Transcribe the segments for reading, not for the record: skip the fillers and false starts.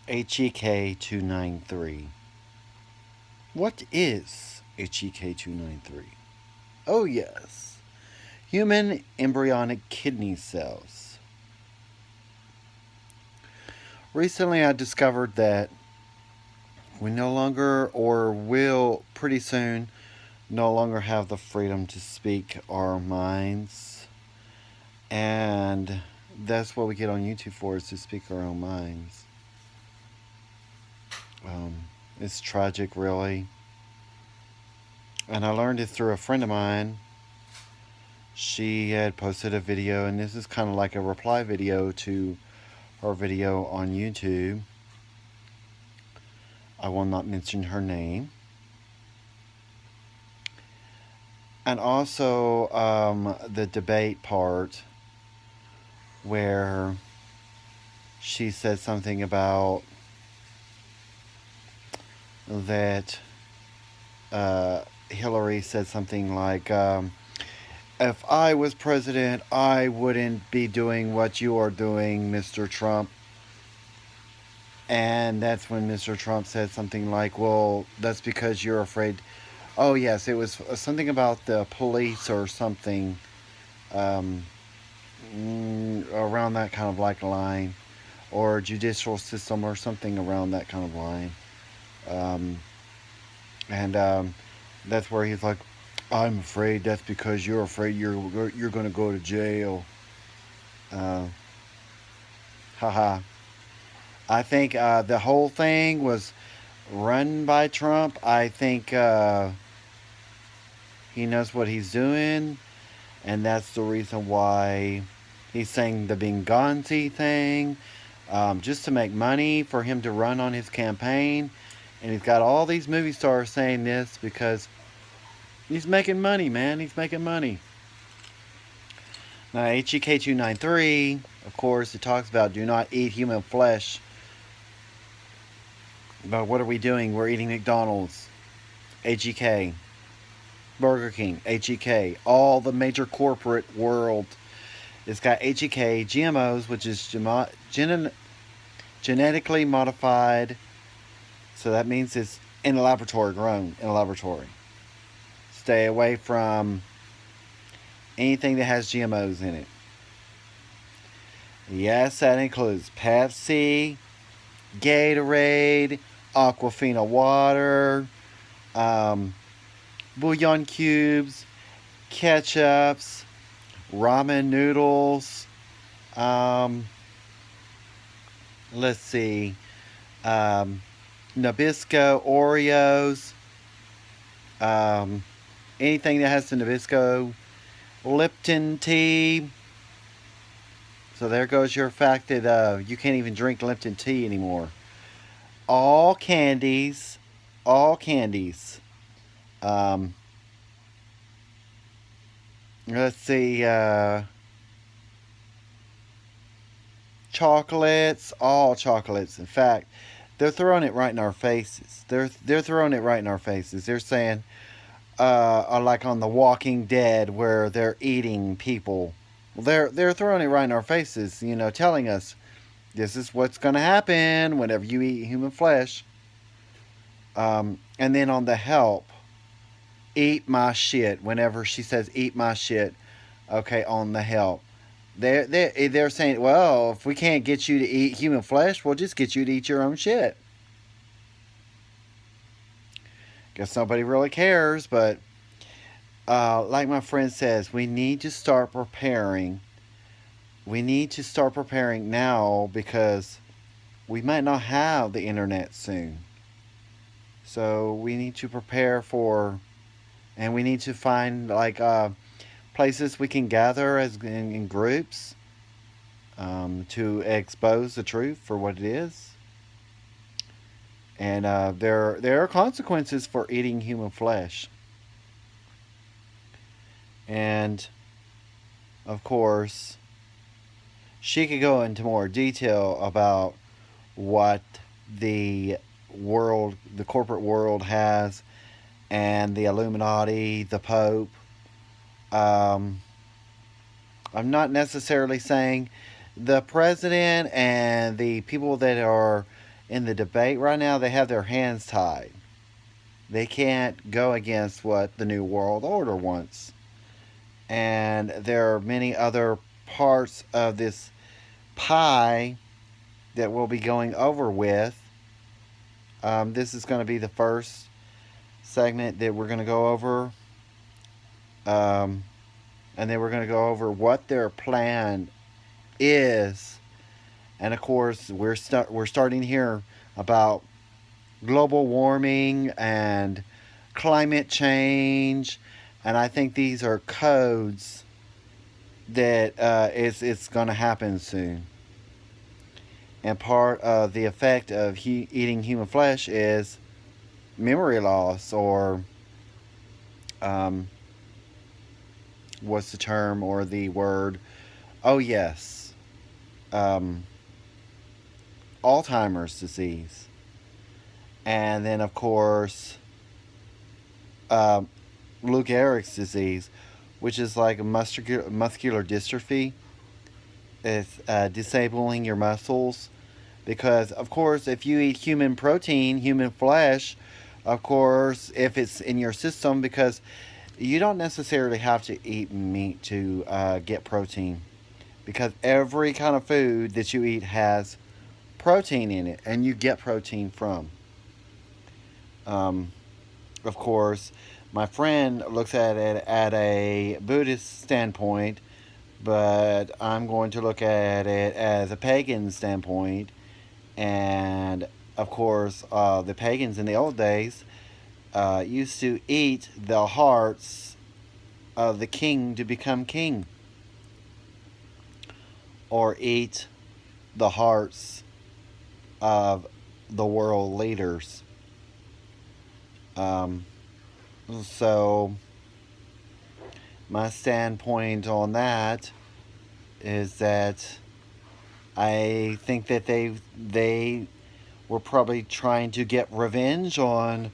HEK 293. What is HEK 293? Oh, yes. Human embryonic kidney cells. Recently, I discovered that we no longer, or will pretty soon, no longer have the freedom to speak our minds. And that's what we get on YouTube for, is to speak our own minds. Um, it's tragic, really. And I learned it through a friend of mine. She had posted a video, and this is kind of like a reply video to her video on YouTube. I will not mention her name. And also the debate part where she said something about that Hillary said something like, if I was president, I wouldn't be doing what you are doing, Mr. Trump. And that's when Mr. Trump said something like, well, that's because you're afraid. Oh, yes, it was something about the police or something, um, around that kind of like line, or judicial system or something around that kind of line. Um, and that's where he's like, I'm afraid that's because you're afraid you're going to go to jail. Uh, Haha. I think the whole thing was run by Trump. I think he knows what he's doing, and that's the reason why he's saying the Benghazi thing, just to make money for him to run on his campaign. And he's got all these movie stars saying this because he's making money, man. He's making money. Now, HEK 293, of course, it talks about do not eat human flesh. But what are we doing? We're eating McDonald's, HEK, Burger King, HEK, all the major corporate world. It's got HEK, GMOs, which is genetically modified. So that means it's in a laboratory, grown in a laboratory. Stay away from anything that has GMOs in it. Yes, that includes Pepsi, Gatorade, Aquafina water, um, bouillon cubes, ketchups, ramen noodles. Um, let's see, um, Nabisco Oreos. Um, anything that has the Nabisco, Lipton tea. So there goes your fact that you can't even drink Lipton tea anymore. All candies, all candies. Um, let's see, chocolates, all chocolates. In fact, they're throwing it right in our faces. They're throwing it right in our faces. They're saying, like on The Walking Dead, where they're eating people. Well, they're throwing it right in our faces. Telling us this is what's going to happen whenever you eat human flesh. And then on the help, eat my shit. Whenever she says eat my shit, okay, on the help. They're saying, well, if we can't get you to eat human flesh, we'll just get you to eat your own shit. Guess nobody really cares, but like my friend says, we need to start preparing. We need to start preparing now because we might not have the internet soon. So we need to prepare for, and we need to find like places we can gather as in groups, to expose the truth for what it is. And there are consequences for eating human flesh. And of course, she could go into more detail about what the the corporate world has, and the Illuminati, the Pope. Um, I'm not necessarily saying the president and the people that are in the debate right now, they have their hands tied. They can't go against what the New World Order wants. And there are many other parts of this pie that we'll be going over with. This is going to be the first segment that we're going to go over. And then we're going to go over what their plan is. And of course, we're starting here about global warming and climate change, and I think these are codes that it's going to happen soon. And part of the effect of eating human flesh is memory loss, or what's the term or the word? Oh yes, Alzheimer's disease. And then, of course, Lou Gehrig's disease, which is like a muscular dystrophy. It's disabling your muscles. Because, of course, if you eat human protein, human flesh, of course, if it's in your system, because you don't necessarily have to eat meat to get protein. Because every kind of food that you eat has protein in it, and you get protein from. Of course, my friend looks at it at a Buddhist standpoint, but I'm going to look at it as a pagan standpoint. And of course, the pagans in the old days used to eat the hearts of the king to become king, or eat the hearts of the world leaders. So my standpoint on that is that I think that they were probably trying to get revenge on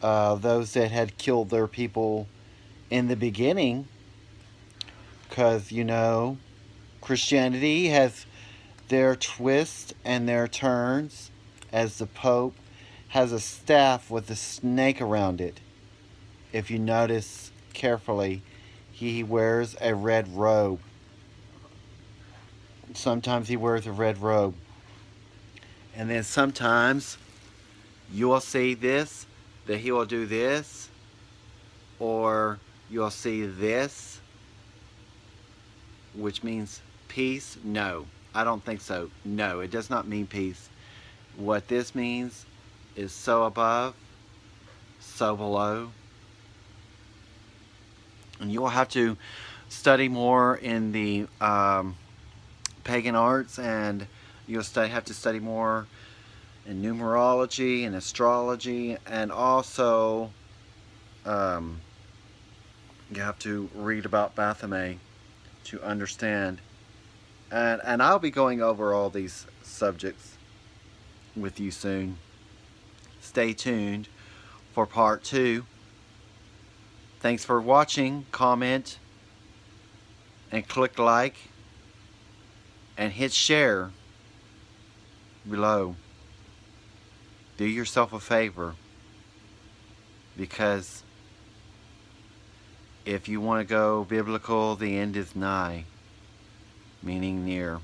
those that had killed their people in the beginning, because Christianity has their twists and their turns, as the Pope has a staff with a snake around it. If you notice carefully, he wears a red robe. Sometimes he wears a red robe. And then sometimes you will see this, that he will do this, or you'll see this, which means peace. No, I don't think so. No, it does not mean peace. What this means is so above, so below. And you'll have to study more in the pagan arts, and you'll have to study more in numerology and astrology, and also you have to read about Baphomet to understand. And I'll be going over all these subjects with you soon. Stay tuned for part 2. Thanks for watching. Comment and click like and hit share below. Do yourself a favor, because if you want to go biblical, the end is nigh, meaning near.